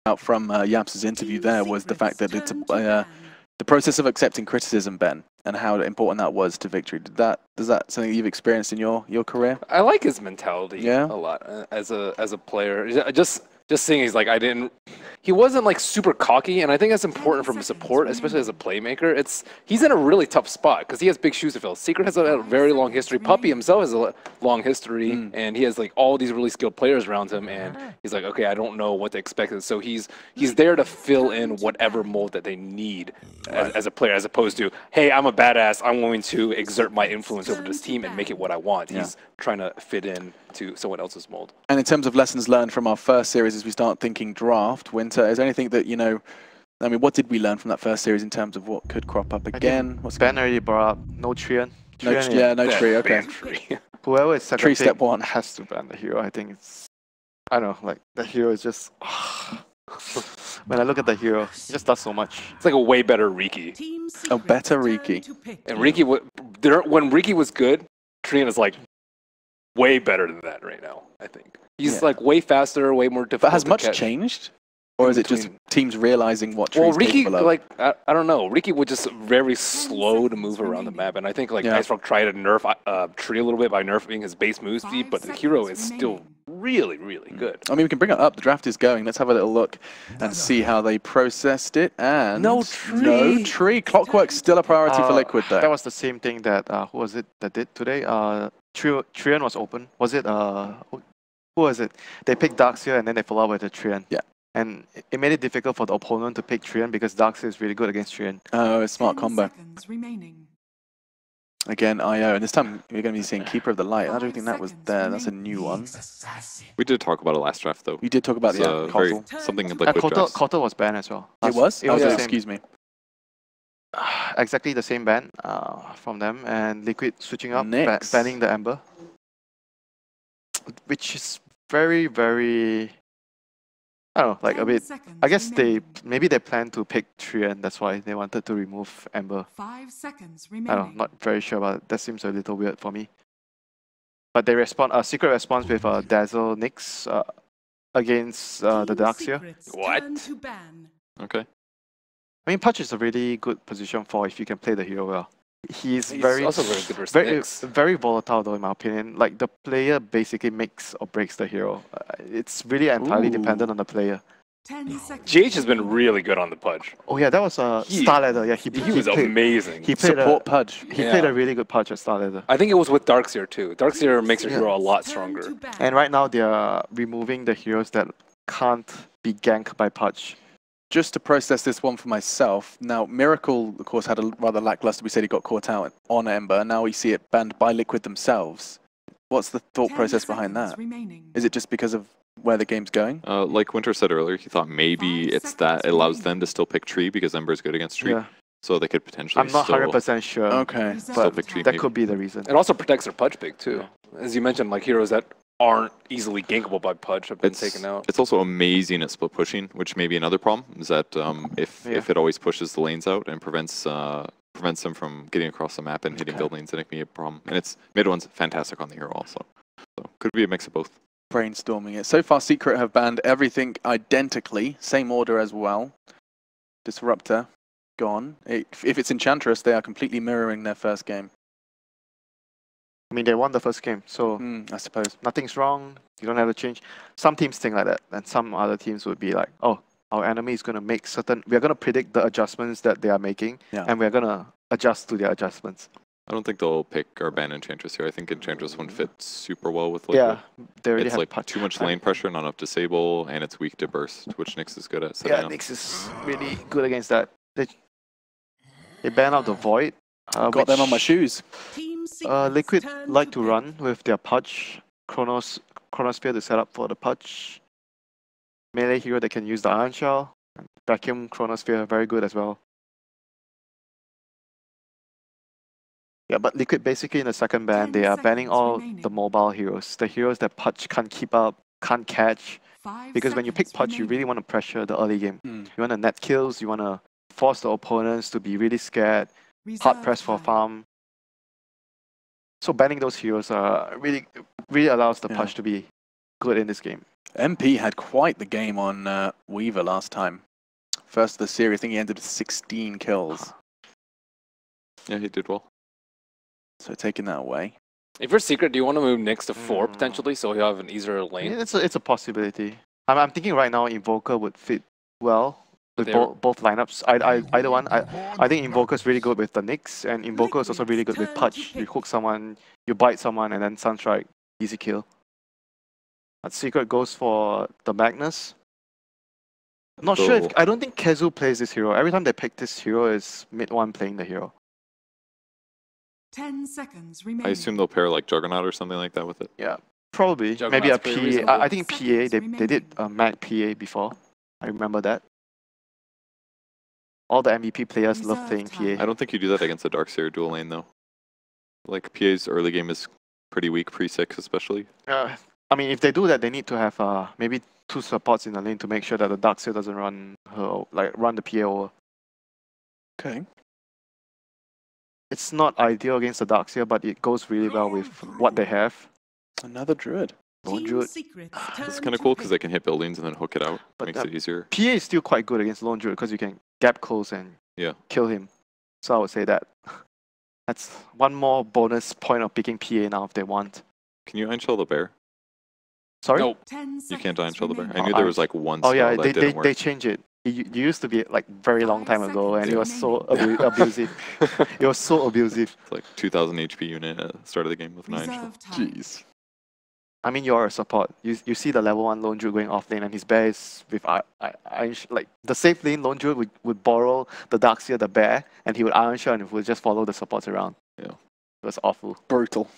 out from Yaps's interview there was the fact that it's the process of accepting criticism, Ben, and how important that was to victory. Is that something you've experienced in your career? I like his mentality a lot as a player. Just seeing he's like, he wasn't like super cocky, and I think that's important from a support, especially as a playmaker. He's in a really tough spot because he has big shoes to fill. Secret has a very long history. Puppy himself has a long history, and he has like all these really skilled players around him, and he's like, okay, I don't know what to expect. So he's there to fill in whatever mold that they need as a player, as opposed to, hey, I'm a badass, I'm going to exert my influence over this team and make it what I want. He's trying to fit in to someone else's mold. And in terms of lessons learned from our first series, as we start thinking draft, Winter, is there anything that, I mean, what did we learn from that first series in terms of what could crop up again? Ben already brought up no Trian. No tree, okay. Whoever is second tree step pick one has to ban the hero. I think I don't know, like the hero is just when I look at the hero, he just does so much. It's like a way better Riki. A better Riki. And Riki, when Riki was good, Trian is like way better than that right now, I think. He's like way faster, way more difficult. But has much changed? Or is it just teams realizing what Tree's capable of? Like, I don't know. Riki was just very slow to move around the map, and I think like Ice Rock tried to nerf Tree a little bit by nerfing his base move speed, but the hero is still really, really good. I mean, we can bring it up. The draft is going. Let's have a little look and see how they processed it. And no Tree. No Tree. Clockwork's still a priority for Liquid, though. That was the same thing that who was it that did today? Trian was open. Was it who was it? They picked Darkseer and then they followed up with the Trian. Yeah. And it made it difficult for the opponent to pick Trian because Darkseer is really good against Trian. Oh, a smart combo. Again, IO, and this time we're going to be seeing Keeper of the Light. I don't think that was there. That's a new one. We did talk about it last draft, though. We did talk about the something in Liquid drafts. Kotal was banned as well. It was? It was excuse me. Exactly the same ban from them, and Liquid switching up, banning the Ember. Which is very, very... I don't know, like a bit. I guess maybe they planned to pick Trian, that's why they wanted to remove Ember. 5 seconds remaining. I don't know, not very sure about it. That seems a little weird for me. But they respond, Secret responds with Dazzle Nyx against the Darkseer. What? Okay. I mean, Pudge is a really good position for if you can play the hero well. He's also very good versus very volatile though, in my opinion. Like the player basically makes or breaks the hero. It's really entirely dependent on the player. 10 seconds. GH has been really good on the Pudge. Oh yeah, that was Star Ladder. Yeah, he was amazing. He played support Pudge. He played a really good Pudge at Star Ladder. I think it was with Darkseer too. Darkseer makes your hero a lot stronger. And right now they are removing the heroes that can't be ganked by Pudge. Just to process this one for myself, now Miracle, of course, had a rather lackluster, we said he got caught out on Ember, now we see it banned by Liquid themselves. What's the thought process behind that? Is it just because of where the game's going? Like Winter said earlier, he thought maybe it's that it allows them to still pick Tree because Ember is good against Tree. Yeah. So they could potentially I'm not 100% sure. Okay. Still pick Tree, that could be the reason. It also protects their Pudge pick too. As you mentioned, like heroes that aren't easily gankable by Pudge have been taken out. It's also amazing at split pushing, which may be another problem, is that if it always pushes the lanes out and prevents them from getting across the map and hitting buildings, then it can be a problem. And mid one's fantastic on the hero also. So could be a mix of both. Brainstorming it. So far, Secret have banned everything identically, same order as well. Disruptor, gone. If it's Enchantress, they are completely mirroring their first game. I mean, they won the first game, so I suppose nothing's wrong. You don't have to change. Some teams think like that, and some other teams would be like, "Oh, our enemy is going to make we're going to predict the adjustments that they are making, and we're going to adjust to their adjustments." I don't think they'll pick or ban Enchantress here. I think Enchantress wouldn't fit super well with Liquid. Yeah, they already it's have like too much lane pressure, not enough disable, and it's weak to burst, which Nyx is good at setting up. Nyx is really good against that. They ban out the Void. Got them on my shoes. Liquid like to run with their Pudge, Chronosphere to set up for the Pudge. Melee hero that can use the Iron Shell. Vacuum Chronosphere very good as well. Yeah, but Liquid basically in the second ban, they are banning all the mobile heroes. The heroes that Pudge can't keep up, can't catch. Because when you pick Pudge, you really want to pressure the early game. You want to net kills, you want to force the opponents to be really scared, hard press for farm. So banning those heroes really allows the Pudge to be good in this game. MP had quite the game on Weaver last time. First of the series, I think he ended with 16 kills. Yeah, he did well. So taking that away. If you're Secret, do you want to move Nyx to 4 potentially, so you have an easier lane? Yeah, it's a possibility. I'm thinking right now Invoker would fit well with both lineups. Either one. I think Invoker is really good with the Nyx, and Invoker is also really good with Pudge. You hook someone, you bite someone, and then Sunstrike, easy kill. But Secret goes for the Magnus. Not sure if I don't think Kezu plays this hero. Every time they pick this hero, is mid one playing the hero. 10 seconds remaining. I assume they'll pair like Juggernaut or something like that with it. Yeah, probably. Maybe a PA. I think PA. They did a Mag PA before. I remember that. All the MVP players love playing PA. I don't think you do that against a Darkseer dual lane though. Like PA's early game is pretty weak, pre-6 especially. I mean, if they do that, they need to have maybe 2 supports in the lane to make sure that the Darkseer doesn't run the PA over. Okay. It's not ideal against the Darkseer, but it goes really well with what they have. Another Druid. Lone Druid. It's kind of cool because they can hit buildings and then hook it out. But makes it easier. PA is still quite good against Lone Druid because you can gap close and kill him. So I would say that. That's one more bonus point of picking PA now if they want. Can you Iron-Shell the bear? Sorry? Nope. You can't Iron-Shell the bear. I knew there was like one spell yeah, that didn't work. they changed it. It used to be like very long time ago, and it was so abusive. It was so abusive. It's like 2,000 HP unit at the start of the game with an Iron-Shell. Jeez. I mean, you're a support. You see the level 1 Lone Druid going off lane, and his bear is with like the safe lane. Lone Druid would borrow the Darkseer, the bear, and he would Iron-Shell and would just follow the supports around. Yeah, it was awful. Brutal.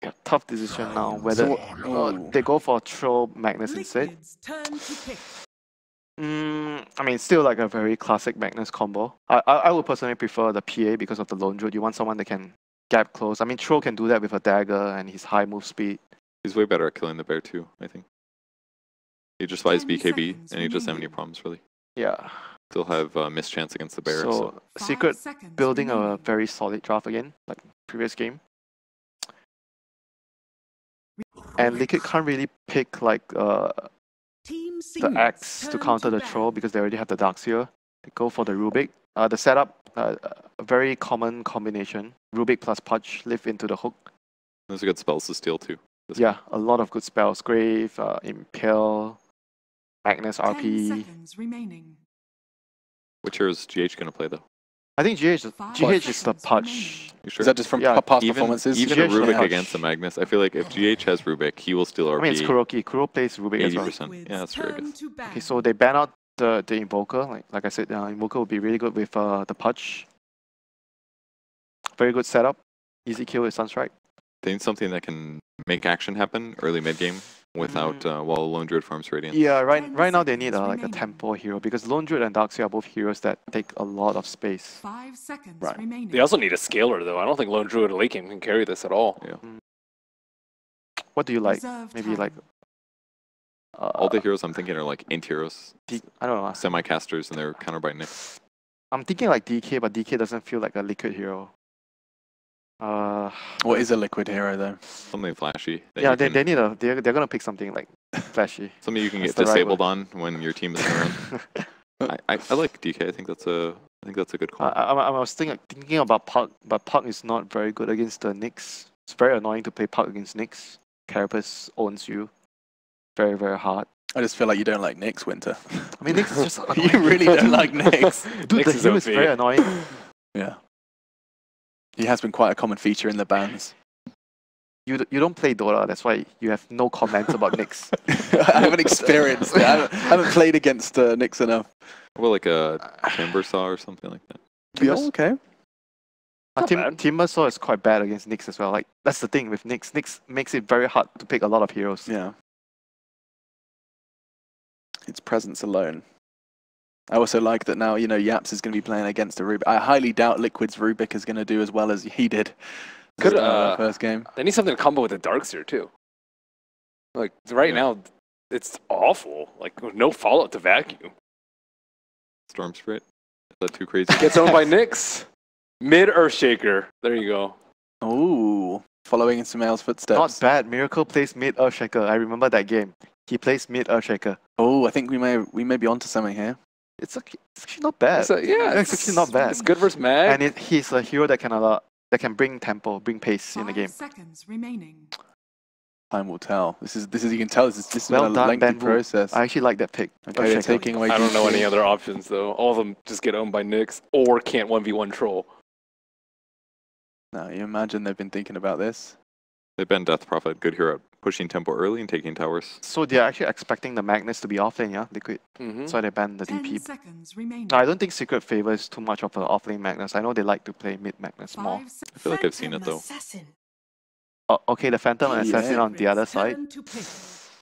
Yeah, tough decision now whether they go for Troll Magnus instead. I mean, still like a very classic Magnus combo. I would personally prefer the PA because of the Lone Druid. You want someone that can gap close. I mean, Troll can do that with a dagger and his high move speed. He's way better at killing the bear too, I think. He just buys BKB and he doesn't have any problems really. Yeah. Still have mischance against the bear. So Secret building a very solid draft again, like previous game. And Liquid can't really pick like the axe to counter the Troll because they already have the Darkseer. They go for the Rubik. The setup, a very common combination. Rubik plus Pudge live into the hook. Those are good spells to steal too. Yeah, a lot of good spells. Grave, Impale, Magnus, RP. Which hero is GH going to play though? I think GH is the Pudge. You sure? Is that just from past performances? Even a Rubik against the Magnus, I feel like if GH has Rubik, he will steal RP. I mean, it's Kuroki. Kuro plays Rubik 80%. as well. Yeah, that's true, I guess. Okay, so they ban out the Invoker. Like I said, Invoker will be really good with the Pudge. Very good setup. Easy kill with Sunstrike. They need something that can make action happen early mid game without while Lone Druid farms Radiant. Yeah, right now they need like a tempo hero because Lone Druid and Darkseer are both heroes that take a lot of space. 5 seconds Right. remaining. They also need a scaler though. I don't think Lone Druid late game can carry this at all. Yeah. What do you like? Reserve Maybe time. like All the heroes I'm thinking are like int heroes, I don't know. semi-casters, and they're countered by Nyx. I'm thinking like DK, but DK doesn't feel like a Liquid hero. What is a Liquid hero though? Something flashy. Yeah, they're gonna pick something like flashy. Something you can get That's the right disabled on when your team is around. I like DK. I think that's a good call. I was thinking about Puck, but Puck is not very good against the Nyx. It's very annoying to play Puck against Nyx. Carapace owns you. Very, very hard. I just feel like you don't like Nyx, Winter. I mean, Nyx is just annoying. You really don't like Nyx. Dude, the Nyx is hero is OP. very annoying. Yeah. He has been quite a common feature in the bans. You don't play Dota, that's why you have no comments about Nyx. I haven't experienced it. I haven't played against Nyx enough. Well, like a Timbersaw or something like that. Yeah, okay. Timbersaw is quite bad against Nyx as well. Like that's the thing with Nyx. Nyx makes it very hard to pick a lot of heroes. Yeah. Its presence alone. I also like that now, Yaps is going to be playing against a Rubik. I highly doubt Liquid's Rubik is going to do as well as he did. Could first game. They need something to combo with the Darkseer too. Like right now, it's awful. Like with no follow-up to vacuum. Storm Spirit. Is that too crazy? Gets owned by Nyx. Mid Earthshaker. There you go. Ooh. following in Sumail's footsteps. Not bad. Miracle plays mid Earthshaker. I remember that game. He plays mid Earthshaker. Oh, I think we may be onto something here. It's actually not bad. It's actually not bad. It's good versus Mag. And he's a hero that can bring tempo, bring pace in the game. 5 seconds remaining. Time will tell. This is you can tell this is Well a done, lengthy Ben Wu. process. I actually like that pick. Okay, they're taking away. I don't know any other options though. All of them just get owned by Nyx or can't 1v1 troll. Now you imagine they've been thinking about this. They ban Death Prophet, good hero at pushing tempo early and taking towers. So they're actually expecting the Magnus to be offlane, yeah? Liquid. So they ban the 10 DP. seconds remaining. No, I don't think Secret favors too much of an offlane Magnus. I know they like to play mid Magnus more. 5 I feel like I've seen it though. Assassin. Oh, okay, the Phantom and Assassin Yeah. on the other side. Turn to pick.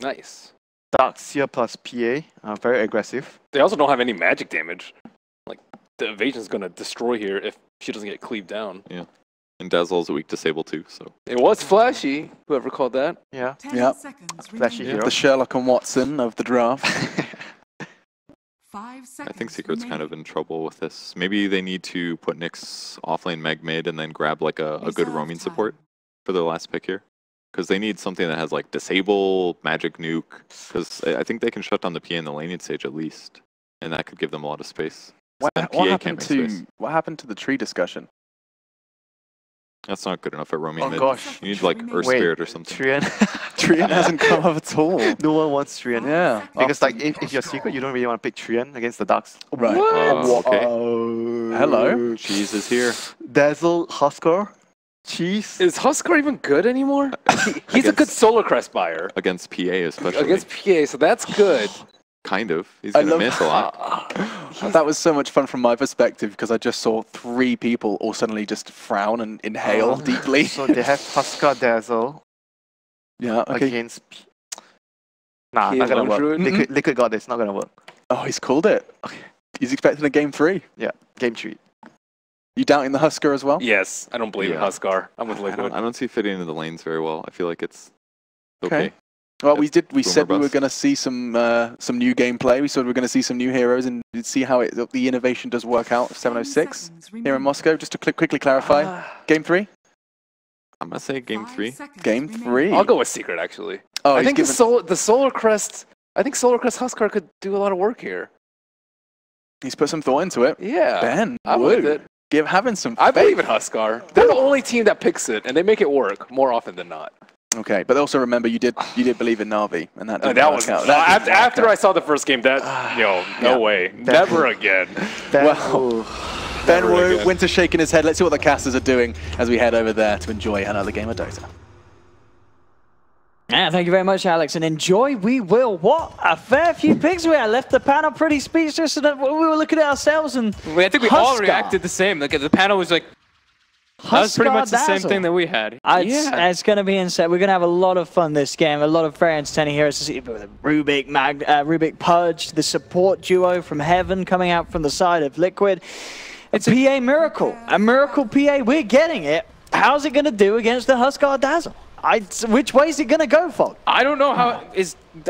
Nice. Darkseer plus PA, very aggressive. They also don't have any magic damage. Like, the evasion's gonna destroy here if she doesn't get cleaved down. Yeah. And Dazzle's a weak disable too, so. It was flashy, whoever called that. Yeah. 10 Yep. seconds Flashy remaining. hero. The Sherlock and Watson of the draft. 5 seconds I think Secret's kind of remaining. in trouble with this. Maybe they need to put Nyx offlane Meg mid and then grab like a good Reserve roaming time. support for their last pick here. Because they need something that has like disable, magic nuke. Because I think they can shut down the PA in the laning stage at least. And that could give them a lot of space. What, Then what PA happened can't make space. to the tree discussion? That's not good enough at roaming Oh mid. gosh. You need like Earth Wait, Spirit or something. Trian. Trian hasn't come up at all. No one wants Trian. Yeah. Because like if you're Secret, you don't really want to pick Trian against the Darks. Right. Okay. Hello. Cheese is here. Dazzle, Husker, Cheese. Is Huskar even good anymore? He's a good Solar Crest buyer. Against PA especially. Against PA, so that's good. Kind of. He's I gonna love- miss a lot. That was so much fun from my perspective because I just saw 3 people all suddenly just frown and inhale deeply. So they have Husker, Dazzle Yeah, okay. against... Nah, PA not gonna Lone work. Druid? Liquid got this, not gonna work. Oh, he's called it. He's expecting a game 3. Yeah, game 3. You doubting the Husker as well? Yes, I don't believe in Yeah. Huskar. I'm with I Liquid. don't see it fitting into the lanes very well. I feel like it's okay. Well, we said we Boomer were bust. going to see some new gameplay. We said we were going to see some new heroes and see how the innovation does work out. 706 seconds here in remaining. Moscow. Just to quickly clarify, game 3. I'm gonna say game 5 3. seconds Game remaining. 3. I'll go with Secret, actually. Oh, I he's think given, the Solar Crest... I think Solar Crest Huskar could do a lot of work here. he's put some thought into it. Yeah. Ben, I'm woo. with it. Having some I faith. believe in Huskar. They're the only team that picks it, and they make it work more often than not. Okay, but also remember you did believe in Navi, and that didn't That work was out. That didn't after work I out. saw the first game. No Yeah. way, never again. Well, Ben Never Wu, again. Winter shaking his head. Let's see what the casters are doing as we head over there to enjoy another game of Dota. Yeah, thank you very much, Alex, and enjoy we will. What a fair few picks we had. Left the panel pretty speechless, and we were looking at ourselves and I think we all Huskar. reacted the same. Like the panel was like, that was pretty much the same Dazzle. thing that we had. It's going to be insane. We're going to have a lot of fun this game. A lot of very entertaining heroes to see. Rubik Pudge, the support duo from Heaven coming out from the side of Liquid. It's a PA Miracle. A Miracle PA. We're getting it. How's it going to do against the Huskar Dazzle? Which way is it going to go, Fog? I don't know how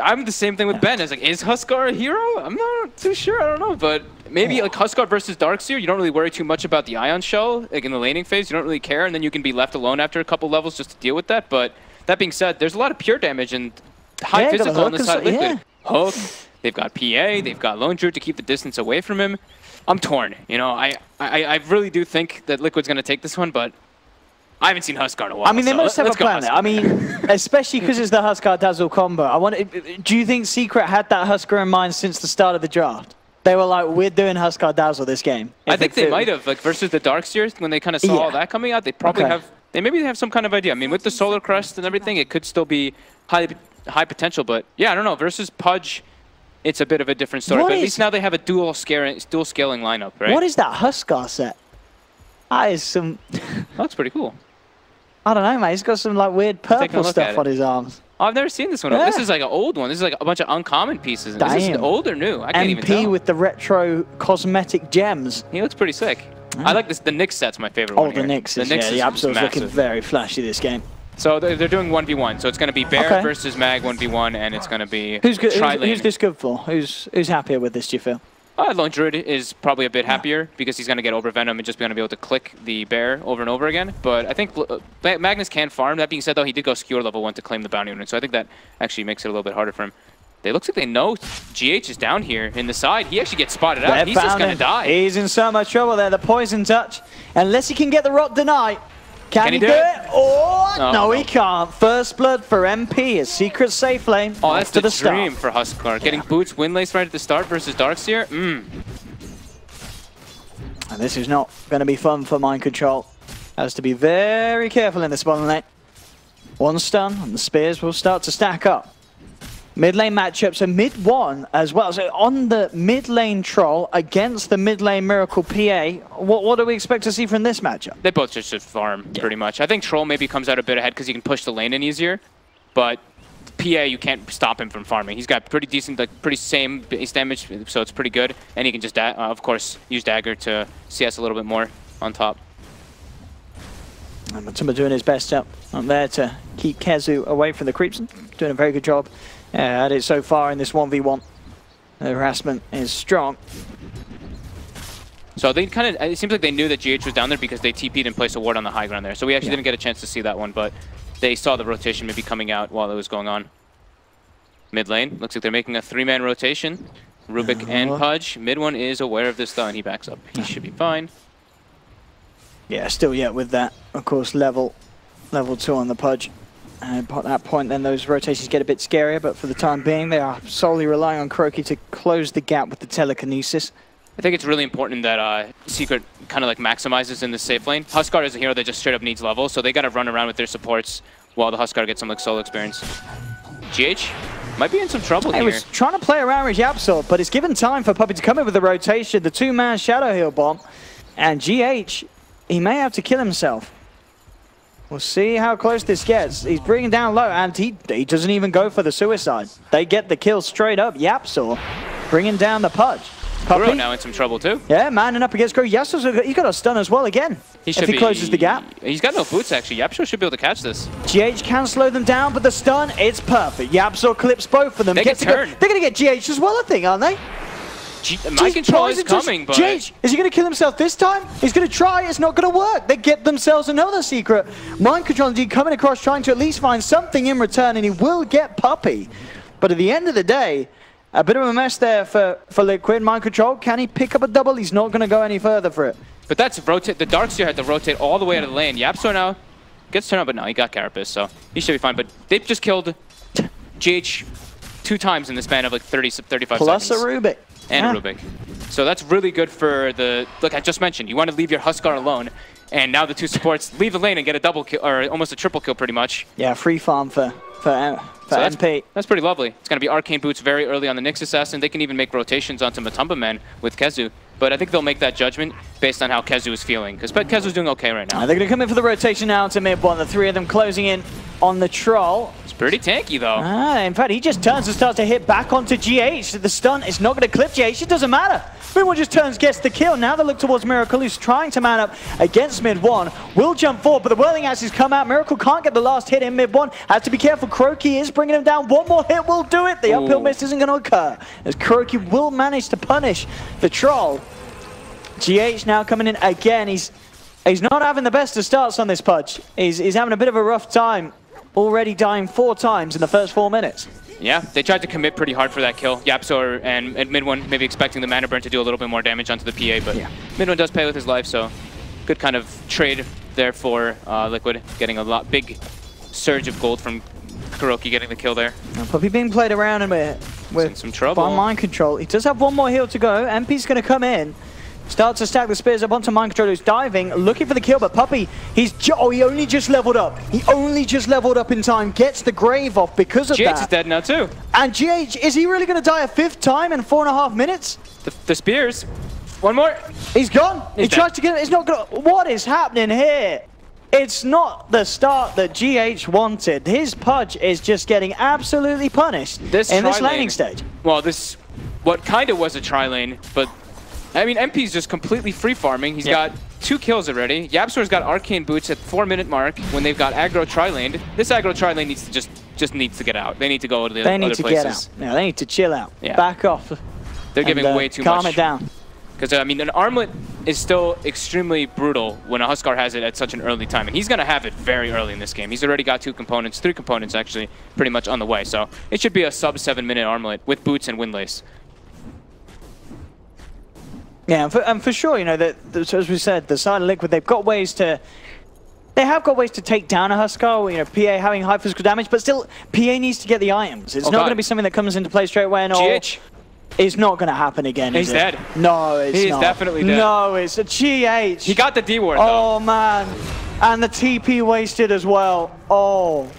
I'm the same thing with Ben. It's like, is Huskar a hero? I'm not too sure. I don't know, but maybe like Huskar versus Darkseer, you don't really worry too much about the Ion Shell, like in the laning phase. You don't really care, and then you can be left alone after a couple levels just to deal with that. But that being said, there's a lot of pure damage and high physical on the side of Liquid. Hook, they've got PA, they've got Lone Druid to keep the distance away from him. I'm torn. You know, I really do think that Liquid's going to take this one, but I haven't seen Huskar in a while. I mean, they so must have a let's go plan there. Huskar. I mean, especially because it's the Huskar Dazzle combo. Do you think Secret had that Huskar in mind since the start of the draft? They were like, we're doing Huskar Dazzle this game. I think they might have, like versus the Darkseers, when they kind of saw all that coming out, they probably maybe have some kind of idea. I mean, with the Solar Crest and everything, it could still be high potential, but yeah, I don't know. Versus Pudge, it's a bit of a different story. But at least now they have a dual scaling lineup, right? What is that Huskar set? That is some... That's pretty cool. I don't know, mate. He's got some like weird purple stuff on his arms. Oh, I've never seen this one. Yeah. This is like an old one. This is like a bunch of uncommon pieces. And is this old or new? I can't even tell. MP with the retro cosmetic gems. He looks pretty sick. I like this. The Nyx set's my favorite one the here. Nyx is, the Nyx the Absol's looking massive. very flashy this game. So they're doing 1v1. So it's going to be Bear versus Mag 1v1, and it's going to be Who's tri-lane. this good for? Who's happier with this, do you feel? Lone Druid is probably a bit happier because he's going to get over Venom and just going to be able to click the bear over and over again. But I think Magnus can farm. That being said, though, he did go Skewer level 1 to claim the bounty unit, so I think that actually makes it a little bit harder for him. It looks like they know GH is down here in the side. He actually gets spotted out. He's just going to die. He's in so much trouble there. The poison touch. Unless he can get the rock denied. Can he do it? Oh, no, he can't. First blood for MP, a secret safe lane. Oh, that's the dream for Huskar. Getting boots, Windlace right at the start versus Darkseer. And this is not going to be fun for Mind Control. Has to be very careful in this bottom lane. One stun, and the spears will start to stack up. Mid lane matchups and mid 1 as well. So on the mid lane Troll against the mid lane Miracle PA, what do we expect to see from this matchup? They both just should farm pretty much. I think Troll maybe comes out a bit ahead because he can push the lane in easier, but PA, you can't stop him from farming. He's got pretty decent, like pretty same base damage, so it's pretty good. And he can just, of course, use Dagger to CS a little bit more on top. And Matumba doing his best up there to keep Kezu away from the creeps. Doing a very good job at it so far in this 1v1. The harassment is strong. So they kind of, it seems like they knew that GH was down there because they TP'd and placed a ward on the high ground there. So we actually didn't get a chance to see that one, but they saw the rotation maybe coming out while it was going on. Mid lane, looks like they're making a 3-man rotation. Rubik and Pudge. Mid one is aware of this though, and he backs up. He should be fine. Yeah, still yet with that, of course, level 2 on the Pudge. And at that point, then those rotations get a bit scarier, but for the time being, they are solely relying on Croaky to close the gap with the telekinesis. I think it's really important that Secret kind of like maximizes in the safe lane. Huskar is a hero that just straight up needs level, so they got to run around with their supports while the Huskar gets some like solo experience. GH might be in some trouble here. He was trying to play around with Yapsor, but it's given time for Puppey to come in with the rotation, the 2-man Shadow Heal bomb, and GH, he may have to kill himself. We'll see how close this gets. He's bringing down low, and he doesn't even go for the suicide. They get the kill straight up. Yapsor bringing down the Pudge. Kuro now in some trouble too. Yeah, manning up against Kuro. Yapsor, he got a stun as well again. If he closes the gap. He's got no boots actually. Yapsor should be able to catch this. GH can slow them down, but the stun, it's perfect. Yapsor clips both of them. They get turned. They're going to get GH as well, I think, aren't they? Mind Control is coming, but... GH, is he going to kill himself this time? He's going to try, it's not going to work. They get themselves another secret. Mind Control indeed coming across, trying to at least find something in return, and he will get Puppey. But at the end of the day, a bit of a mess there for Liquid. Mind Control, can he pick up a double? He's not going to go any further for it. But that's rotate. The Darkseer had to rotate all the way out of the lane. Yapsor now gets turned on, but no, he got Carapace, so he should be fine. But they've just killed GH 2 times in the span of like 35 Plus seconds. Plus a Rubik. And Rubik. So that's really good for the... Look, I just mentioned, you want to leave your Huskar alone, and now the 2 supports leave the lane and get a double kill, or almost a triple kill pretty much. Yeah, free farm for MP. That's pretty lovely. It's going to be Arcane Boots very early on the Nyx Assassin. They can even make rotations onto Matumba Men with Kezu. But I think they'll make that judgment based on how Kezu is feeling, because Kezu's doing okay right now. They're going to come in for the rotation now to mid one. The 3 of them closing in on the Troll. It's pretty tanky, though. In fact, he just turns and starts to hit back onto GH. The stun is not going to clip GH. It doesn't matter. Mid1 just turns, gets the kill. Now they look towards Miracle, who's trying to man up against Mid1. Will jump forward, but the Whirling Axes come out. Miracle can't get the last hit in Mid1. Has to be careful. Croaky is bringing him down. One more hit will do it. The uphill miss isn't going to occur, as Croaky will manage to punish the Troll. GH now coming in again. He's not having the best of starts on this Pudge. He's having a bit of a rough time. Already dying 4 times in the first 4 minutes. Yeah, they tried to commit pretty hard for that kill. Yapsor and Mid1 maybe expecting the mana burn to do a little bit more damage onto the PA, but Mid1 does pay with his life, so good kind of trade there for Liquid, getting a big surge of gold from Kuroki getting the kill there. Puppey being played around and with some trouble. By Mind Control. He does have 1 more heal to go. MP's going to come in. Starts to stack the spears up onto Mind Control, who's diving, looking for the kill, but Puppey, he only just leveled up. He only just leveled up in time, gets the grave off because of that. GH is dead now too. And GH, is he really going to die a 5th time in 4.5 minutes? The spears. 1 more. He's gone. He tries to get it. It's not going to... What is happening here? It's not the start that GH wanted. His Pudge is just getting absolutely punished in this laning stage. Well, what kind of was a tri-lane, but... I mean, MP's just completely free farming. He's got 2 kills already. Yapsor's got Arcane Boots at 4-minute mark when they've got aggro tri-laned. This aggro tri-lane needs to just needs to get out. They need to go to the other places. They need to get out. Yeah, they need to chill out. Back off. They're giving way too calm much. Calm it down. Because, I mean, an armlet is still extremely brutal when a Huskar has it at such an early time. And he's going to have it very early in this game. He's already got 3 components actually, pretty much on the way. So it should be a sub 7-minute armlet with boots and windlace. Yeah, and for sure, you know, as we said, the side of Liquid, they've got ways to... They have got ways to take down a Huskar, you know, PA having high physical damage, but still, PA needs to get the items. It's not going to be something that comes into play straight away. And GH. It's not going to happen again, He's dead. No, it's not. He's definitely dead. No, it's a GH. He got the D ward, though. Oh, man. And the TP wasted as well. Oh.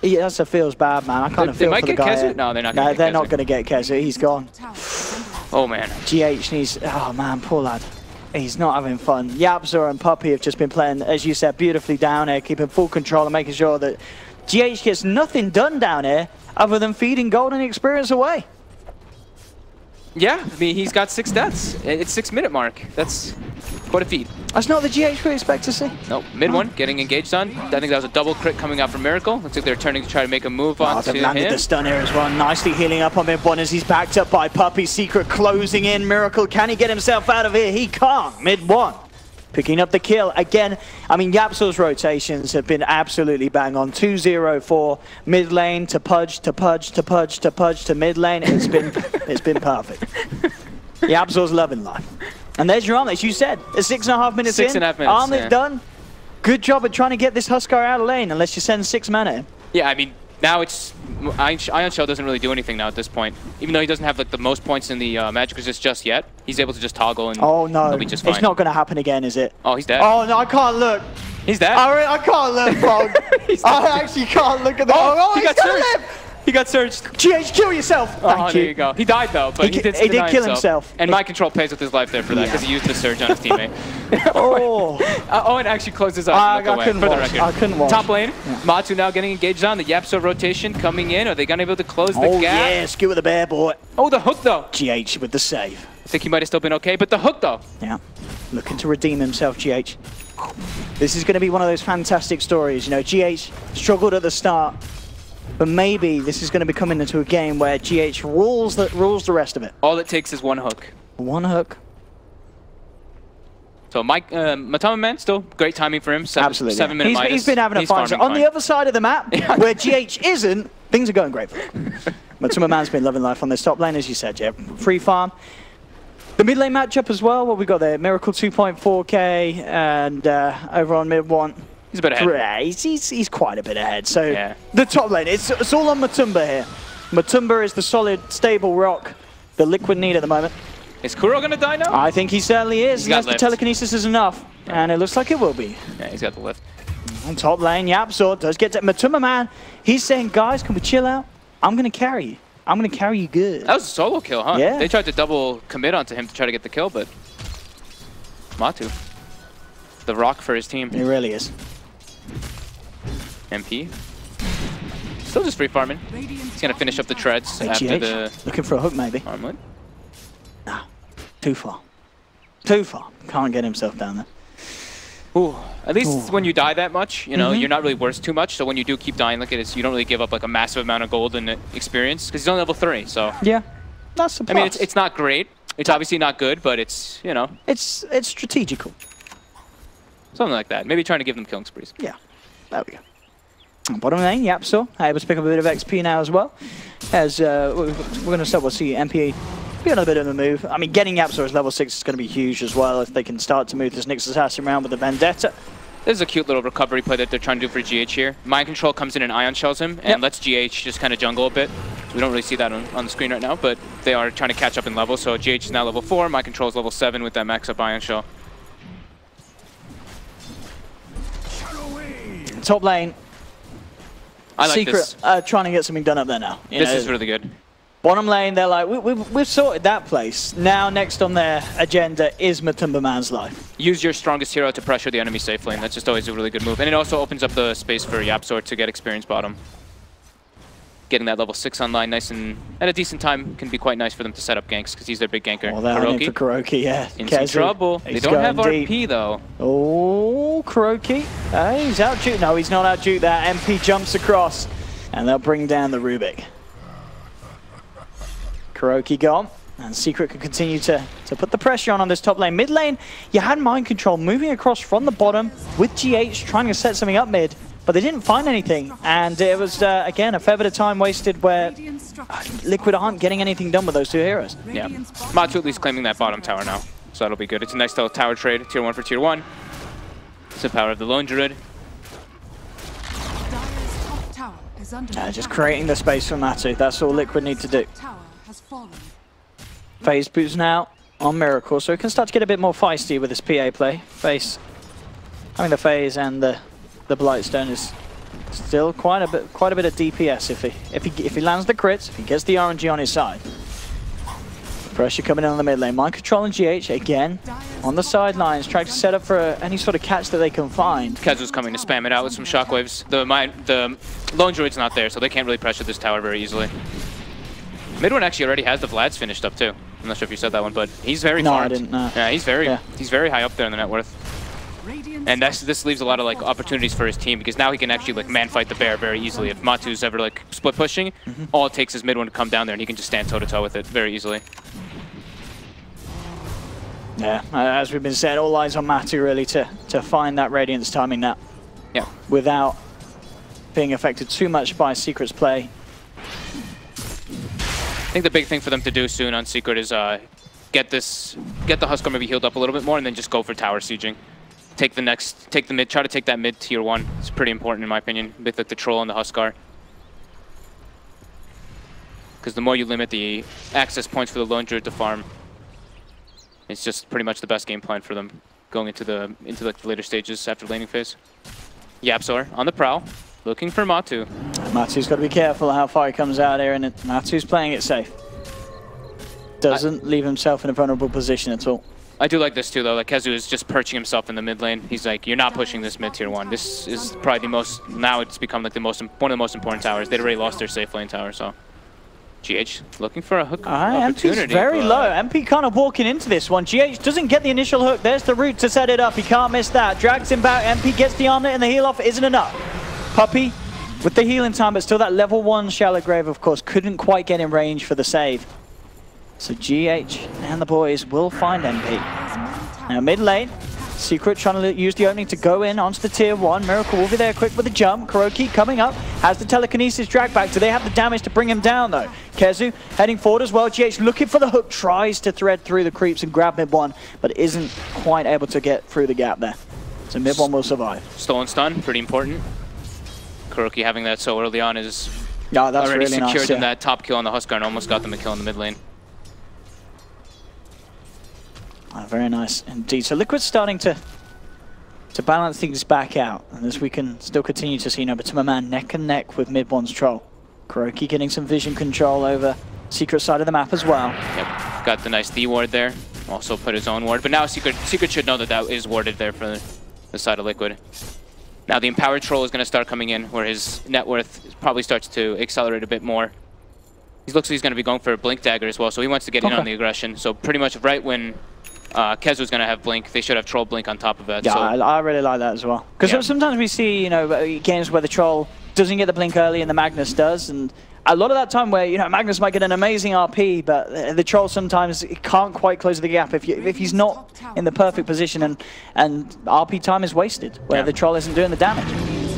Yeah, that feels bad, man. I kind of feel for the guy. They might get Kezu? No, they're not going to get Kezu. They're not going to get Kezu. He's gone. Oh, man. GH needs... Oh, man, poor lad. He's not having fun. Yapzor and Puppy have just been playing, as you said, beautifully down here, keeping full control and making sure that GH gets nothing done down here other than feeding golden experience away. Yeah, I mean, he's got 6 deaths. It's 6-minute mark. That's quite a feat. That's not the GH we expect to see. Nope, mid one, getting engaged on. I think that was a double crit coming out from Miracle. Looks like they're turning to try to make a move on to him. They've landed the stun here as well. Nicely healing up on mid one as he's backed up by Puppy. Secret closing in. Miracle, can he get himself out of here? He can't. Mid one. Picking up the kill again. I mean, Yapzor's rotations have been absolutely bang on. 2-0 for mid lane to Pudge to Pudge to Pudge to Pudge to mid lane. It's been perfect. Yapzor's loving life. And there's your armlet, as you said. 6.5 minutes in. 6.5 minutes. Armlet's done. Good job at trying to get this Huskar out of lane, unless you send 6 mana in. Yeah, I mean, now it's Ion Shell doesn't really do anything now at this point. Even though he doesn't have like the most points in the Magic Resist just yet, he's able to just toggle and he'll be just fine. It's not going to happen again, is it? Oh, he's dead. Oh, no, I can't look. He's dead. I can't look, Frog. I actually can't look at that. Oh, he got surged. He got surged. GH, kill yourself. Thank you. There you go. He died though, but he did kill himself. And Mind Control pays with his life there for that because he used the surge on his teammate. Owen actually closed his eyes and looked away, for the record. I couldn't watch. Top lane, Matu now getting engaged on. The Yapzor rotation coming in. Are they going to be able to close the gap? Oh yeah, skew with the bear boy. Oh, the hook though. GH with the save. I think he might have still been okay, but the hook though. Yeah, looking to redeem himself, GH. This is going to be one of those fantastic stories. You know, GH struggled at the start, but maybe this is going to be coming into a game where GH rules the rest of it. All it takes is one hook. One hook. So Matama Man, still great timing for him. Absolutely. 7-minute minus. He's been having a fun. So on the other side of the map, where GH isn't, things are going great for him. Matama Man's been loving life on this top lane, as you said, yeah. Free farm. The mid lane matchup as well, what we got there? Miracle 2.4k and over on mid 1. He's a bit ahead. He's quite a bit ahead. So the top lane, it's all on Matumba here. Matumba is the solid, stable rock that Liquid need at the moment. Is Kuro going to die now? I think he certainly is, unless the telekinesis is enough. And it looks like it will be. Yeah, he's got the lift. On top lane, Yapzor does get to Matumba Man. He's saying, guys, can we chill out? I'm going to carry you. I'm going to carry you good. That was a solo kill, huh? Yeah. They tried to double commit onto him to try to get the kill, but Matu, the rock for his team. He really is. MP. Still just free farming. He's going to finish up the treads after the... Looking for a hook, maybe. Armlet. Nah, too far. Too far. Can't get himself down there. Ooh. At least when you die that much, you know, you're not really worth too much. So when you do keep dying like it is, you don't really give up like a massive amount of gold and experience because he's only level 3. So yeah, that's a plus. I mean, it's not great. It's obviously not good, but it's, you know, it's strategical. Something like that. Maybe trying to give them killing sprees. Yeah, there we go. Bottom lane, Yapzor able to pick up a bit of XP now as well. As we're going to start, we'll see MP be on a bit of a move. I mean, getting Yapzor as level 6 is going to be huge as well if they can start to move this Nyx Assassin around with the Vendetta. This is a cute little recovery play that they're trying to do for GH here. Mind Control comes in and Ion Shells him and lets GH just kind of jungle a bit. We don't really see that on the screen right now, but they are trying to catch up in level. So GH is now level 4, Mind Control is level 7 with that max up Ion Shell. Top lane. I like Secret, this. Trying to get something done up there now. This is really good. Bottom lane, they're like, we've sorted that place. Now, next on their agenda is Matumba Man's life. Use your strongest hero to pressure the enemy safe lane. That's just always a really good move. And it also opens up the space for Yapzor to get experience bottom. Getting that level 6 online nice and at a decent time can be quite nice for them to set up ganks because he's their big ganker. Oh, they're in for Kuroki, yeah. In some trouble. They don't have RP though. Oh, Kuroki. He's out juke. No, he's not out juke. That MP jumps across and they'll bring down the Rubik. Kuroki gone. And Secret can continue to put the pressure on this top lane. Mid lane, you had mind control moving across from the bottom with GH trying to set something up mid, but they didn't find anything. And it was, again, a fair bit of time wasted where Liquid aren't getting anything done with those two heroes. Yeah, Matu at least claiming that bottom tower now, so that'll be good. It's a nice little tower trade, tier 1 for tier 1. It's the power of the lone druid. Just creating the space for Matu. That's all Liquid need to do. Phase boots now on Miracle, so it can start to get a bit more feisty with this PA play. Having the phase and the Blightstone is still quite a bit of DPS if he lands the crits, if he gets the RNG on his side. Pressure coming in on the mid lane. Mind control and GH again on the sidelines, trying to set up for any sort of catch that they can find. Kezu's coming to spam it out with some shockwaves. The lone druid's not there, so they can't really pressure this tower very easily. Mid one actually already has the Vlad's finished up too. I'm not sure if you said that one, but he's very farmed. I didn't know. Yeah, he's very high up there in the net worth. And this leaves a lot of like opportunities for his team, because now he can actually like man fight the bear very easily. If Matu's ever like split pushing, all it takes is mid one to come down there and he can just stand toe to toe with it very easily. Yeah, as we've been saying, all eyes on Matu really to find that Radiance timing now. Yeah. Without being affected too much by Secret's play. I think the big thing for them to do soon on Secret is get the Huskar maybe healed up a little bit more, and then just go for tower sieging. Try to take that mid tier 1. It's pretty important in my opinion, with like the troll and the Huskar. Because the more you limit the access points for the lone druid to farm, it's just pretty much the best game plan for them going into the later stages after laning phase. Yapzor on the prowl, looking for Matu. Matu's got to be careful how far he comes out here, and Matu's playing it safe. Doesn't leave himself in a vulnerable position at all. I do like this too, though. Like Kezu is just perching himself in the mid lane. He's like, "You're not pushing this mid tier 1. This is probably the most. Now it's become like one of the most important towers. They'd already lost their safe lane tower, so." GH looking for a hook opportunity. MP's very low. MP kind of walking into this one. GH doesn't get the initial hook. There's the route to set it up. He can't miss that. Drags him back. MP gets the armlet and the heal off isn't enough. Puppey with the healing time, but still that level 1 shallow grave, of course, couldn't quite get in range for the save. So GH and the boys will find MP. Now mid lane, Secret trying to use the opening to go in onto the tier 1. Miracle will be there quick with the jump. Kuroki coming up, has the telekinesis drag back. Do they have the damage to bring him down though? Kezu heading forward as well. GH looking for the hook, tries to thread through the creeps and grab mid 1, but isn't quite able to get through the gap there. So mid 1 will survive. Stolen stun, pretty important. Kuroki having that so early on is that's already really secured nice, them that top kill on the Huskar and almost got them a kill in the mid lane. Very nice indeed. So Liquid's starting to balance things back out, and as we can still continue to see Nobutima Man neck and neck with mid 1's troll. Kuroki getting some vision control over Secret side of the map as well. Yep, got the nice D ward there. Also put his own ward, but now Secret should know that that is warded there for the side of Liquid. Now the empowered troll is going to start coming in, where his net worth probably starts to accelerate a bit more. He looks like he's going to be going for a blink dagger as well, so he wants to get in on the aggression. So pretty much right when Kezu's going to have blink, they should have troll blink on top of that. Yeah, so I really like that as well. Because sometimes we see, you know, games where the troll doesn't get the blink early and the Magnus does, and a lot of that time where, you know, Magnus might get an amazing RP, but the troll sometimes can't quite close the gap if he's not in the perfect position, and RP time is wasted where the troll isn't doing the damage.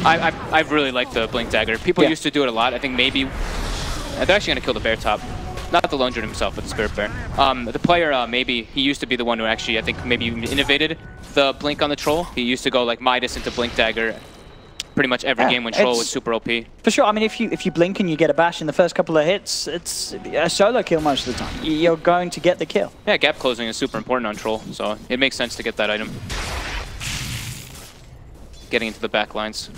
I really like the blink dagger. People used to do it a lot. I think maybe they're actually going to kill the bear top. Not the lone druid himself, but the spirit bear. The player, maybe, he used to be the one who actually, I think, maybe innovated the blink on the troll. He used to go like Midas into blink dagger pretty much every game when troll was super OP. For sure. I mean, if you blink and you get a bash in the first couple of hits, it's a solo kill most of the time. You're going to get the kill. Yeah, gap closing is super important on troll, so it makes sense to get that item. Getting into the back lines.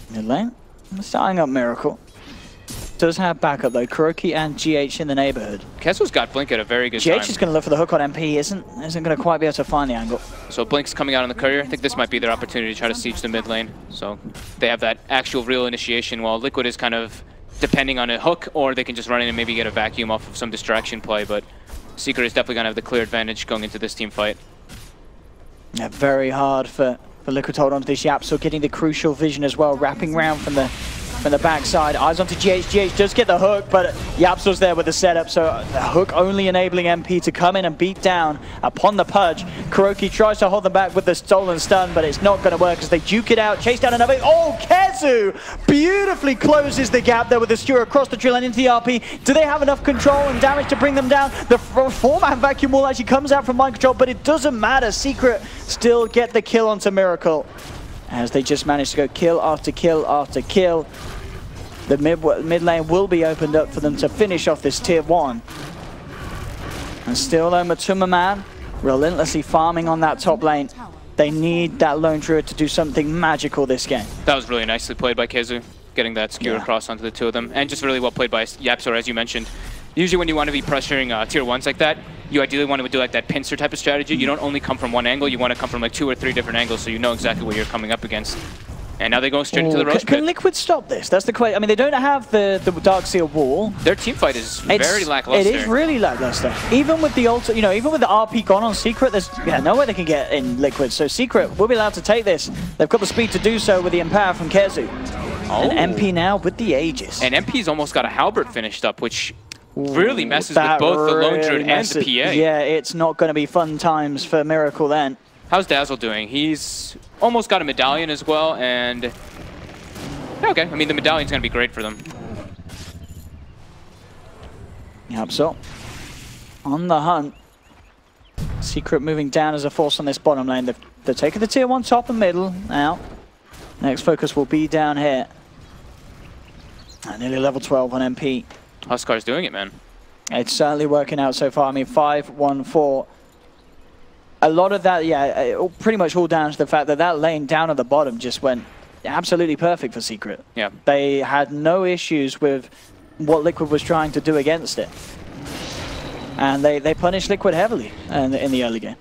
Mid lane, starting up Miracle. Does have backup though, Kuroki and GH in the neighborhood. Kezu's got blink at a very good time. GH is going to look for the hook on MP, isn't going to quite be able to find the angle. So blink's coming out on the courier. I think this might be their opportunity to try to siege the mid lane. So they have that actual real initiation, while Liquid is kind of depending on a hook, or they can just run in and maybe get a vacuum off of some distraction play, but Secret is definitely going to have the clear advantage going into this team fight. Yeah, very hard for Liquid to hold on to this Yap, so getting the crucial vision as well, wrapping round from the from the backside. Eyes onto GH. GH does get the hook, but Yapsor's there with the setup, so the hook only enabling MP to come in and beat down upon the Pudge. Kuroki tries to hold them back with the stolen stun, but it's not going to work as they duke it out. Chase down another. Oh, Kezu beautifully closes the gap there with the Skewer across the drill and into the RP. Do they have enough control and damage to bring them down? The four-man vacuum wall actually comes out from mind control, but it doesn't matter. Secret still get the kill onto Miracle, as they just managed to go kill after kill after kill. The mid lane will be opened up for them to finish off this tier 1. And still though, Matuma Man relentlessly farming on that top lane. They need that Lone Druid to do something magical this game. That was really nicely played by Kezu, getting that skewer across onto the two of them. And just really well played by Yapsor, as you mentioned. Usually when you want to be pressuring tier 1s like that, you ideally want to do like that pincer type of strategy. You don't only come from one angle, you want to come from like 2 or 3 different angles so you know exactly what you're coming up against. And now they go straight into the roast pit. Can Liquid stop this? That's the question. I mean, they don't have the Darkseer wall. Their team fight is very lackluster. It is really lackluster. Even with the even with the RP gone on Secret, there's no way they can get in Liquid. So Secret will be allowed to take this. They've got the speed to do so with the Empower from Kezu. And MP now with the Aegis. And MP's almost got a Halberd finished up, which really messes with both the Lone Druid and the PA. Yeah, it's not going to be fun times for Miracle then. How's Dazzle doing? He's almost got a medallion as well, and okay, I mean the medallion's going to be great for them. Yep, so on the hunt. Secret moving down as a force on this bottom lane. They're taking the tier 1 top and middle now. Next focus will be down here. Nearly level 12 on MP. Huskar's doing it, man. It's certainly working out so far. I mean, 5-1-4. A lot of that, pretty much all down to the fact that that lane down at the bottom just went absolutely perfect for Secret. Yeah. They had no issues with what Liquid was trying to do against it. And they punished Liquid heavily in the early game.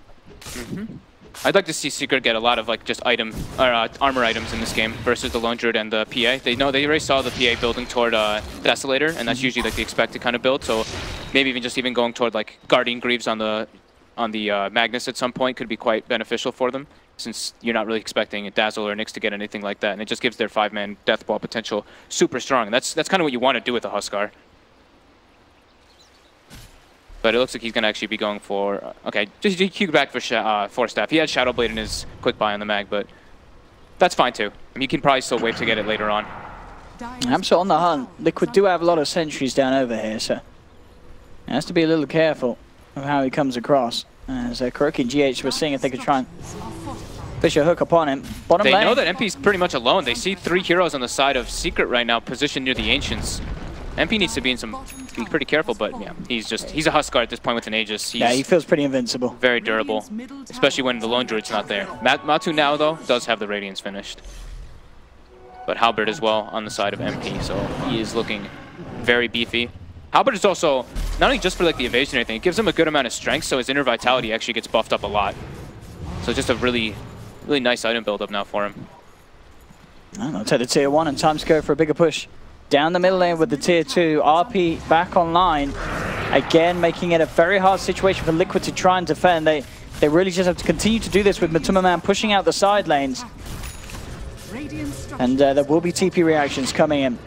I'd like to see Secret get a lot of like just armor items in this game versus the Lone Druid and the PA. They already saw the PA building toward Desolator, and that's usually like the expected kind of build. So maybe even going toward like Guardian Greaves on the Magnus at some point could be quite beneficial for them, since you're not really expecting a Dazzle or Nyx to get anything like that, and it just gives their 5-man death ball potential super strong. And that's kind of what you want to do with the Huskar. But it looks like he's going to actually be going for... Okay, just Q back for Force Staff. He had Shadow Blade in his quick buy on the mag, but that's fine too. I mean, you can probably still wait to get it later on. I'm still on the hunt. Liquid do have a lot of sentries down over here, so he has to be a little careful of how he comes across. As Kuroki and GH were seeing if they could try and fish a hook upon him. Bottom lane. They know that MP's pretty much alone. They see 3 heroes on the side of Secret right now, positioned near the Ancients. MP needs to be pretty careful, but yeah, he's a Huskar at this point with an Aegis. Yeah, he feels pretty invincible. Very durable, especially when the Lone Druid's not there. Matu now, though, does have the Radiance finished. But Halberd as well on the side of MP, so he is looking very beefy. Halberd is also, not only just for like the evasion or anything, it gives him a good amount of strength, so his inner vitality actually gets buffed up a lot. So just a really nice item build-up now for him. I'll take the tier 1 and time to go for a bigger push. Down the middle lane with the tier 2, RP back online. Again, making it a very hard situation for Liquid to try and defend. They really just have to continue to do this with Matuma Man pushing out the side lanes. And there will be TP reactions coming in.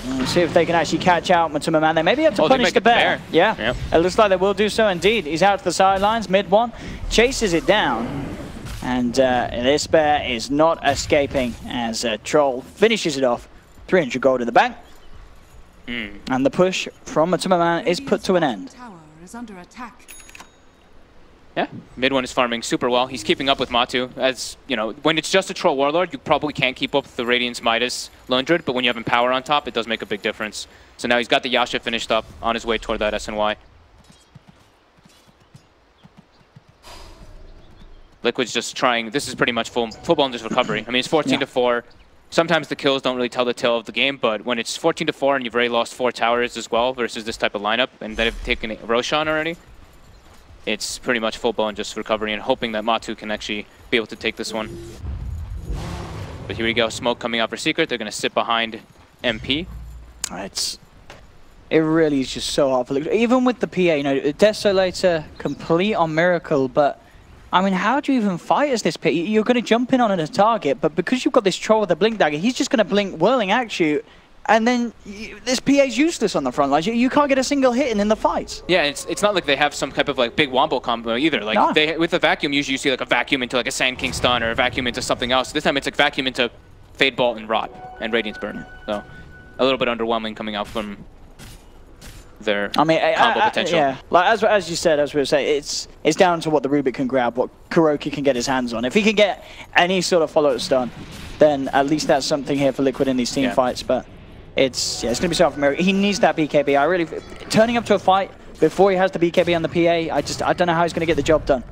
We'll see if they can actually catch out Matuma Man. They maybe have to punish the bear. Yeah, yep. It looks like they will do so indeed. He's out to the sidelines, mid one, chases it down. And this bear is not escaping as Troll finishes it off. 300 gold in the bank. And the push from Matuma Man is put to an end. Yeah, mid one is farming super well. He's keeping up with Matu. As you know, when it's just a Troll Warlord, you probably can't keep up with the Radiance Midas Lone Druid, but when you have Empower on top, it does make a big difference. So now he's got the Yasha finished up on his way toward that SNY. Liquid's just trying, this is pretty much full-blown just recovery. I mean, it's 14-4. Sometimes the kills don't really tell the tale of the game, but when it's 14-4 and you've already lost 4 towers as well versus this type of lineup, and they've taken Roshan already, it's pretty much full-blown just recovery and hoping that Matu can actually be able to take this one. But here we go, smoke coming out for Secret. They're going to sit behind MP. It really is just so hard for Liquid. Even with the PA, you know, Desolator complete on Miracle, but I mean, how do you even fight as this pit? You're going to jump in on a target, but because you've got this troll with a blink dagger, he's just going to blink whirling at you, and then this PA's useless on the front lines. You can't get a single hit in the fights. Yeah, it's not like they have some type of like big wombo combo either. Like No. they with a vacuum, usually you see like a vacuum into like a Sand King stun or a vacuum into something else. This time it's like vacuum into Fade Bolt and Rot and Radiance Burn. So a little bit underwhelming coming out from their combo potential. Yeah, like as you said, as we were saying, it's down to what the Rubik can grab, what KuroKy can get his hands on. If he can get any sort of follow-up stun, then at least that's something here for Liquid in these team fights. But it's going to be so hard for He needs that BKB. I really turning up to a fight before he has the BKB on the PA. I don't know how he's going to get the job done.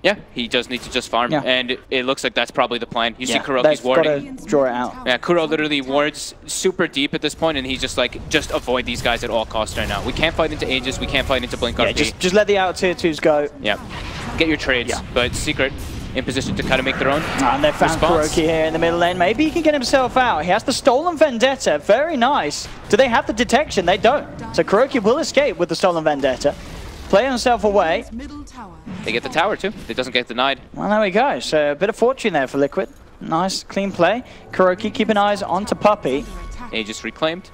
Yeah, he does need to just farm, and it looks like that's probably the plan. You see KuroKy's they've warding. Gotta draw it out. Yeah, Kuro literally wards super deep at this point, and he's just like, just avoid these guys at all costs right now. We can't fight into Aegis, we can't fight into Blink RP. Just let the out tier 2s go. Yeah, get your trades, but Secret in position to kind of make their own And they found response. KuroKy here in the middle lane. Maybe he can get himself out. He has the Stolen Vendetta. Very nice. Do they have the detection? They don't. So KuroKy will escape with the Stolen Vendetta. Play himself away. They get the tower too. It doesn't get denied. Well, there we go. So a bit of fortune there for Liquid. Nice, clean play. KuroKy keeping eyes onto Puppey. Aegis reclaimed.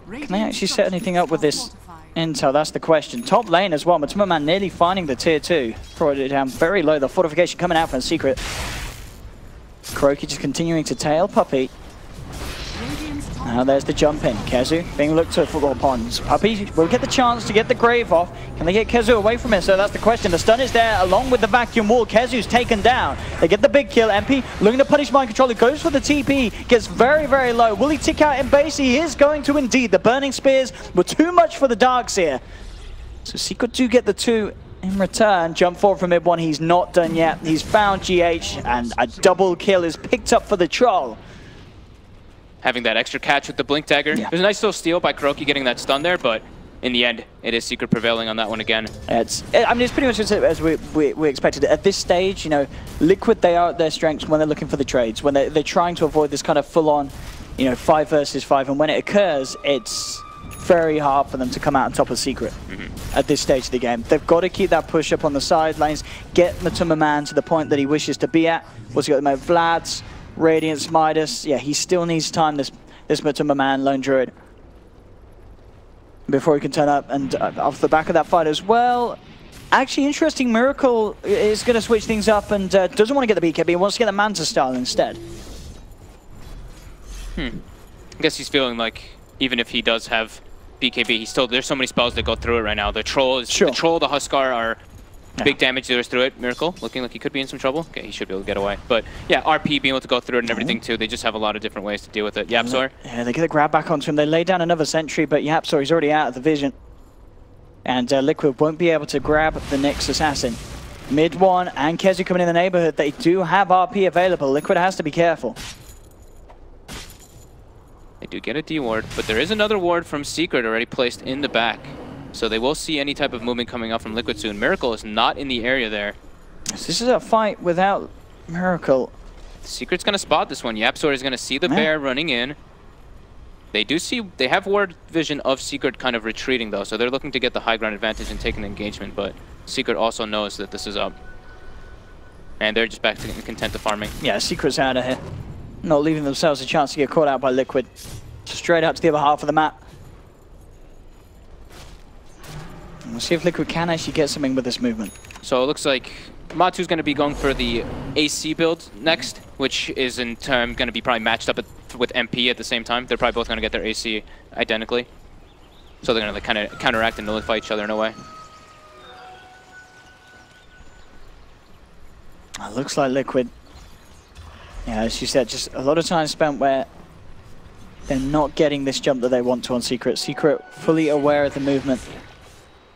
Can they actually set anything up with this intel? That's the question. Top lane as well. Matuma Man nearly finding the tier 2. Brought it down very low. The fortification coming out from Secret. KuroKy just continuing to tail Puppey. Now there's the jump in. Kezu being looked to for ponds. Puppey will get the chance to get the grave off. Can they get Kezu away from it? So that's the question. The stun is there along with the vacuum wall. Kezu's taken down. They get the big kill. MP looking to punish mind control. He goes for the TP. Gets very, very low. Will he tick out in base? He is going to indeed. The burning spears were too much for the Darkseer. So Secret do get the 2 in return. Jump forward from mid 1. He's not done yet. He's found GH and a double kill is picked up for the Troll. Having that extra catch with the Blink Dagger. There's a nice little steal by KuroKy getting that stun there, but in the end, it is Secret prevailing on that one again. I mean, it's pretty much as we expected. At this stage, you know, Liquid, they are at their strengths when they're looking for the trades, when they're trying to avoid this kind of full-on, you know, 5 versus 5, and when it occurs, it's very hard for them to come out on top of Secret at this stage of the game. They've got to keep that push up on the sidelines, get Matuma Man to the point that he wishes to be at. What's he got at the moment? Vlad's, Radiance, Midas. Yeah, he still needs time, this Matuma Man, Lone Druid, before he can turn up. And off the back of that fight as well, actually interesting, Miracle is going to switch things up and doesn't want to get the BKB, he wants to get the Manta style instead. I guess he's feeling like even if he does have BKB, there's so many spells that go through it right now. The Troll, the Huskar are big damage dealers through it. Miracle looking like he could be in some trouble. Okay, he should be able to get away. But yeah, RP being able to go through it and everything too. They just have a lot of different ways to deal with it. YapzOr. Yeah, they get the grab back onto him. They lay down another sentry, but YapzOr, he's already out of the vision. And Liquid won't be able to grab the next assassin. Mid 1 and Kezu coming in the neighborhood. They do have RP available. Liquid has to be careful. They do get a D ward, but there is another ward from Secret already placed in the back. So they will see any type of movement coming up from Liquid soon. Miracle is not in the area there. So this is a fight without Miracle. Secret's going to spot this one. YapzOr is going to see the bear running in. They have ward vision of Secret kind of retreating though, so they're looking to get the high ground advantage and taking the engagement, but Secret also knows that this is up. And they're just back to content to farming. Yeah, Secret's out of here. Not leaving themselves a chance to get caught out by Liquid. Straight out to the other half of the map. We'll see if Liquid can actually get something with this movement. So it looks like Matu's going to be going for the AC build next, which is in turn going to be probably matched up with MP at the same time. They're probably both going to get their AC identically. So they're going to like, kind of counteract and nullify each other in a way. It looks like Liquid. Yeah, as you said, just a lot of time spent where they're not getting this jump that they want to on Secret. Secret fully aware of the movement.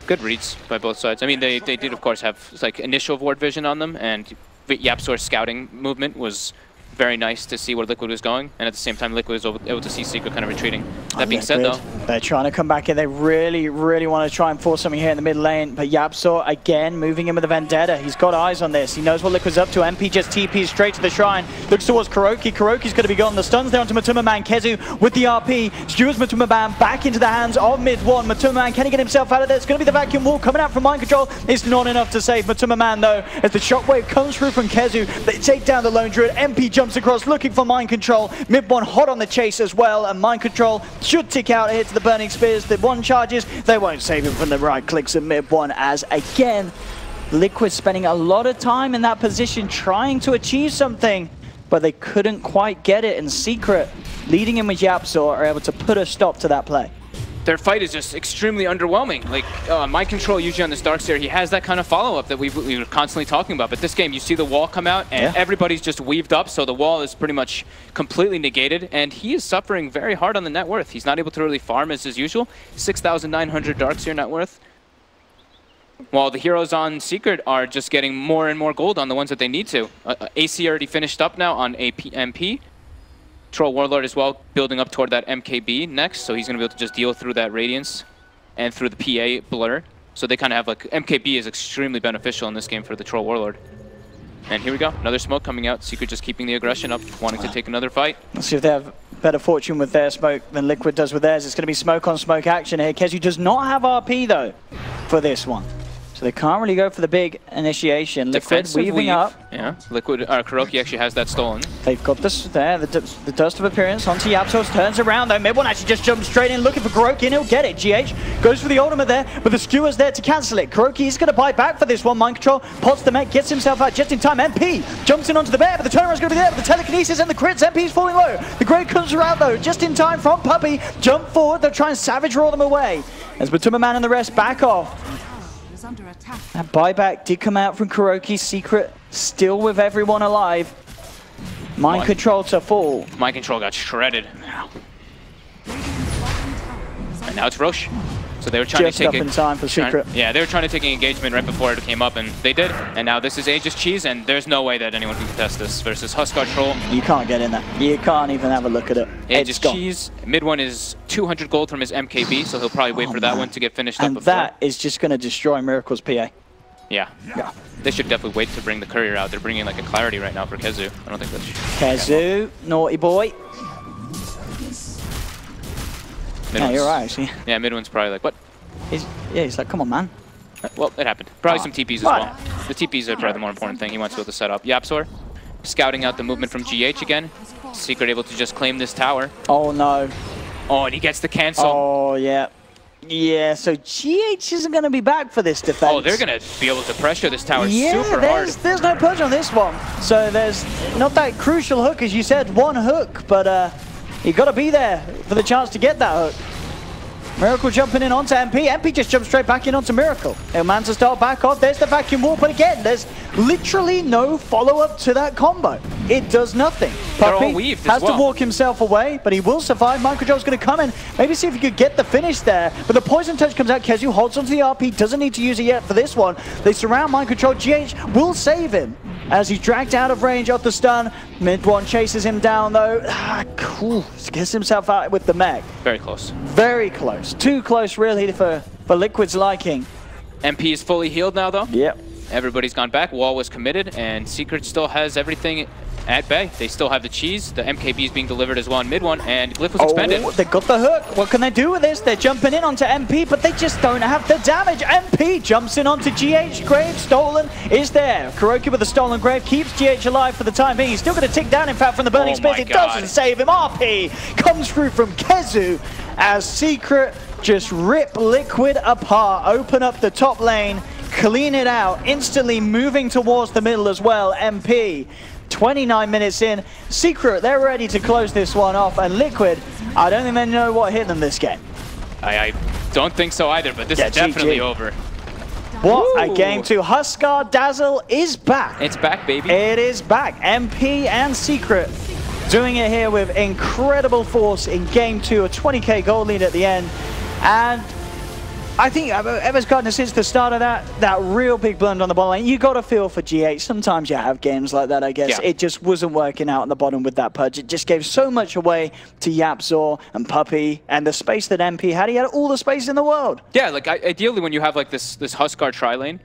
Good reads by both sides. I mean, they did, of course, have like initial ward vision on them, and YapzOr's scouting movement was very nice to see where Liquid was going, and at the same time, Liquid was able to see Secret kind of retreating. That being said, though, they're trying to come back in. They really, really want to try and force something here in the mid lane. But YapzOr, again, moving in with a Vendetta. He's got eyes on this. He knows what Liquid's up to. MP just TPs straight to the shrine. Looks towards KuroKy. KuroKy's going to be gone. The stun's there onto Matuma. KheZu with the RP. Stews Matuma back into the hands of mid-1. Matuma, can he get himself out of there? It's going to be the vacuum wall coming out from Mind Control. It's not enough to save Matuma, though, as the shockwave comes through from KheZu. They take down the Lone Druid. MP jumps across looking for Mind Control. Mid-1 hot on the chase as well, and Mind Control should tick out here to the Burning Spears. The one charges, they won't save him from the right clicks of mid-1, as again, Liquid spending a lot of time in that position trying to achieve something, but they couldn't quite get it, and Secret, leading in with YapzOr, are able to put a stop to that play. Their fight is just extremely underwhelming. Like, Mind Control usually on this Darkseer, he has that kind of follow-up that we were constantly talking about. But this game, you see the wall come out, and everybody's just weaved up, so the wall is pretty much completely negated, and he is suffering very hard on the net worth. He's not able to really farm as his usual. 6,900 Darkseer net worth. While the heroes on Secret are just getting more and more gold on the ones that they need to. AC already finished up now on MP. Troll Warlord as well, building up toward that MKB next, so he's going to be able to just deal through that Radiance and through the PA blur. So they kind of have like, MKB is extremely beneficial in this game for the Troll Warlord. And here we go, another smoke coming out. Secret just keeping the aggression up, wanting to take another fight. Let's see if they have better fortune with their smoke than Liquid does with theirs. It's going to be smoke on smoke action here. KheZu does not have RP though for this one. So they can't really go for the big initiation. Liquid weaving up. Yeah, Liquid, KuroKy actually has that stolen. They've got this there, the Dust of Appearance onto YapzOr, turns around though. Mid-1 actually just jumps straight in looking for KuroKy, and he'll get it. GH goes for the ultimate there, but the skewer's there to cancel it. KuroKy is going to bite back for this one. Mind Control pots the mech, gets himself out just in time. MP jumps in onto the bear, but the turnaround's going to be there. But the telekinesis and the crits, MP's falling low. The Grave comes around though, just in time from Puppey. Jump forward, they'll try and savage roll them away. As Matuma and the rest back off. Under attack. That buyback did come out from KuroKy. Secret still with everyone alive. Mind Control to fall. Mind Control got shredded. And now it's Roche. So they were trying just to take up in time for Secret. Yeah, they were trying to take an engagement right before it came up, and they did. And now this is Aegis Cheese, and there's no way that anyone can contest this versus Huskar Troll. You can't get in there. You can't even have a look at it. Aegis Cheese, mid-1 is 200 gold from his MKB, so he'll probably wait for that one to get finished up and before. That is just going to destroy Miracle's PA. Yeah. They should definitely wait to bring the courier out. They're bringing like a clarity right now for KheZu. I don't think that's... KheZu, naughty boy. Yeah, you're right, actually. Yeah, mid-1's probably like, what? He's like, come on, man. Well, it happened. Probably some TPs as well. The TPs are probably the more important thing. He wants to be able to set up. YapzOr, scouting out the movement from GH again. Secret able to just claim this tower. Oh, no. Oh, and he gets the cancel. Oh, yeah. Yeah, so GH isn't going to be back for this defense. Oh, they're going to be able to pressure this tower super hard. There's no push on this one. So there's not that crucial hook, as you said, one hook, but you got to be there for the chance to get that hook. Miracle jumping in onto MP. MP just jumps straight back in onto Miracle. Manta start back off. There's the vacuum wall, but again, there's literally no follow-up to that combo. It does nothing. Puppey has to walk himself away, but he will survive. Mind Control's going to come in, maybe see if he could get the finish there. But the poison touch comes out. KheZu holds onto the RP, doesn't need to use it yet for this one. They surround Mind Control. GH will save him as he's dragged out of range off the stun. Mid-1 chases him down though. Cool. Gets himself out with the mech. Very close. Very close. Too close really for Liquid's liking. MP is fully healed now though. Yep. Everybody's gone back. Wall was committed, and Secret still has everything at bay. They still have the cheese. The MKB is being delivered as well in mid-1, and Glyph was expended. They got the hook. What can they do with this? They're jumping in onto MP, but they just don't have the damage. MP jumps in onto GH. Grave stolen is there. KuroKy with the stolen Grave keeps GH alive for the time being. He's still going to tick down, in fact, from the Burning Spears. It doesn't save him. RP comes through from KheZu as Secret just rip Liquid apart. Open up the top lane. Clean it out. Instantly moving towards the middle as well. MP. 29 minutes in. Secret, they're ready to close this one off. And Liquid, I don't think they know what hit them this game. I don't think so either, but this is definitely over. What a game two. Huskar Dazzle is back. It's back, baby. It is back. MP and Secret doing it here with incredible force in game two. A 20k gold lead at the end. And I think Ever's Gardner, since the start of that real big blunder on the bottom lane, you got to feel for G8. Sometimes you have games like that, I guess. Yeah. It just wasn't working out on the bottom with that purge. It just gave so much away to Yapzor and Puppey, and the space that MP had. He had all the space in the world. Yeah, like ideally when you have like this Huskar tri lane,